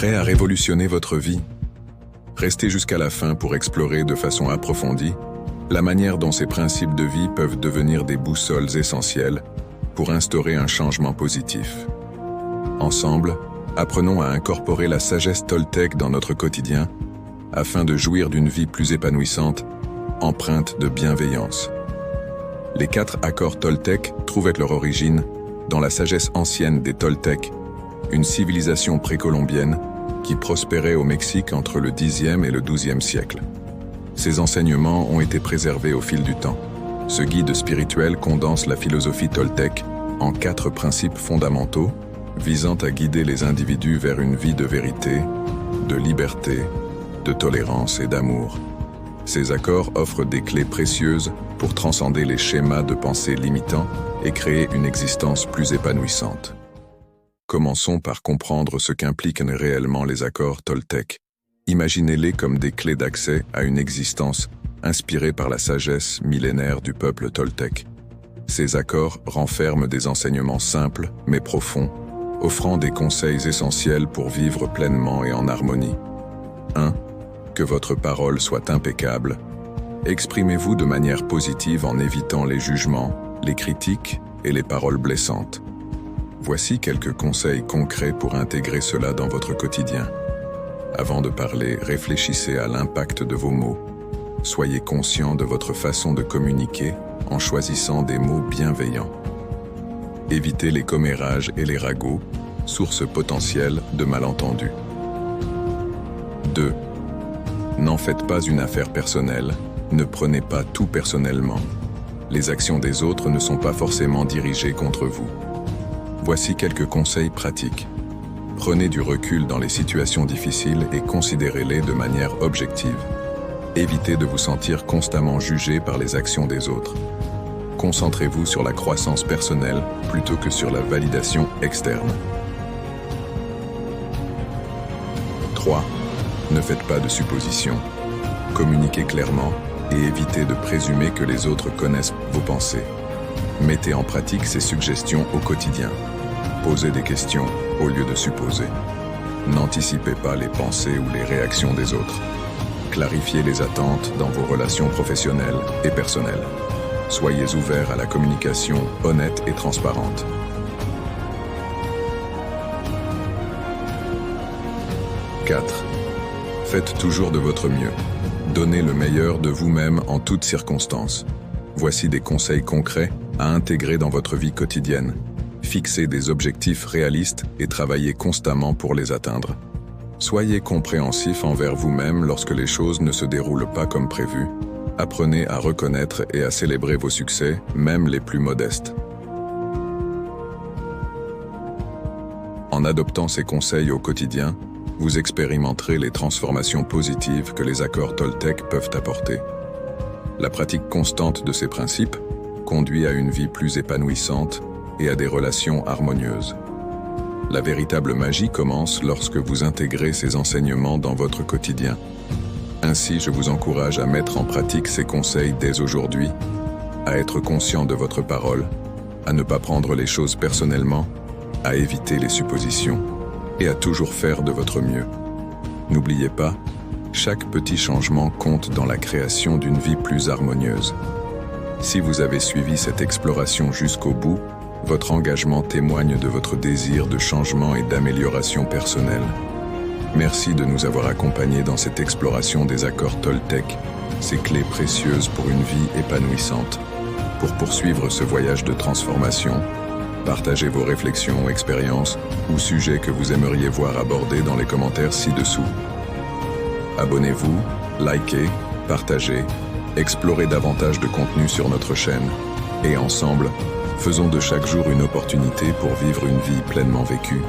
Prêt à révolutionner votre vie? Restez jusqu'à la fin pour explorer de façon approfondie la manière dont ces principes de vie peuvent devenir des boussoles essentielles pour instaurer un changement positif. Ensemble, apprenons à incorporer la sagesse Toltec dans notre quotidien afin de jouir d'une vie plus épanouissante, empreinte de bienveillance. Les 4 accords Toltec trouvaient leur origine dans la sagesse ancienne des Toltecs, une civilisation précolombienne qui prospérait au Mexique entre le Xe et le XIIe siècle. Ces enseignements ont été préservés au fil du temps. Ce guide spirituel condense la philosophie Toltec en 4 principes fondamentaux visant à guider les individus vers une vie de vérité, de liberté, de tolérance et d'amour. Ces accords offrent des clés précieuses pour transcender les schémas de pensée limitants et créer une existence plus épanouissante. Commençons par comprendre ce qu'impliquent réellement les accords Toltec. Imaginez-les comme des clés d'accès à une existence inspirée par la sagesse millénaire du peuple Toltec. Ces accords renferment des enseignements simples mais profonds, offrant des conseils essentiels pour vivre pleinement et en harmonie. 1. Que votre parole soit impeccable. Exprimez-vous de manière positive en évitant les jugements, les critiques et les paroles blessantes. Voici quelques conseils concrets pour intégrer cela dans votre quotidien. Avant de parler, réfléchissez à l'impact de vos mots. Soyez conscient de votre façon de communiquer en choisissant des mots bienveillants. Évitez les commérages et les ragots, source potentielle de malentendus. 2. N'en faites pas une affaire personnelle, ne prenez pas tout personnellement. Les actions des autres ne sont pas forcément dirigées contre vous. Voici quelques conseils pratiques. Prenez du recul dans les situations difficiles et considérez-les de manière objective. Évitez de vous sentir constamment jugé par les actions des autres. Concentrez-vous sur la croissance personnelle plutôt que sur la validation externe. 3. Ne faites pas de suppositions. Communiquez clairement et évitez de présumer que les autres connaissent vos pensées. Mettez en pratique ces suggestions au quotidien. Posez des questions au lieu de supposer. N'anticipez pas les pensées ou les réactions des autres. Clarifiez les attentes dans vos relations professionnelles et personnelles. Soyez ouverts à la communication honnête et transparente. 4. Faites toujours de votre mieux. Donnez le meilleur de vous-même en toutes circonstances. Voici des conseils concrets à intégrer dans votre vie quotidienne. Fixez des objectifs réalistes et travaillez constamment pour les atteindre. Soyez compréhensif envers vous-même lorsque les choses ne se déroulent pas comme prévu. Apprenez à reconnaître et à célébrer vos succès, même les plus modestes. En adoptant ces conseils au quotidien, vous expérimenterez les transformations positives que les accords Toltec peuvent apporter. La pratique constante de ces principes conduit à une vie plus épanouissante et à des relations harmonieuses. La véritable magie commence lorsque vous intégrez ces enseignements dans votre quotidien. Ainsi, je vous encourage à mettre en pratique ces conseils dès aujourd'hui, à être conscient de votre parole, à ne pas prendre les choses personnellement, à éviter les suppositions et à toujours faire de votre mieux. N'oubliez pas, chaque petit changement compte dans la création d'une vie plus harmonieuse. Si vous avez suivi cette exploration jusqu'au bout, votre engagement témoigne de votre désir de changement et d'amélioration personnelle. Merci de nous avoir accompagnés dans cette exploration des accords Toltec, ces clés précieuses pour une vie épanouissante. Pour poursuivre ce voyage de transformation, partagez vos réflexions, expériences ou sujets que vous aimeriez voir abordés dans les commentaires ci-dessous. Abonnez-vous, likez, partagez, explorez davantage de contenu sur notre chaîne et ensemble, faisons de chaque jour une opportunité pour vivre une vie pleinement vécue.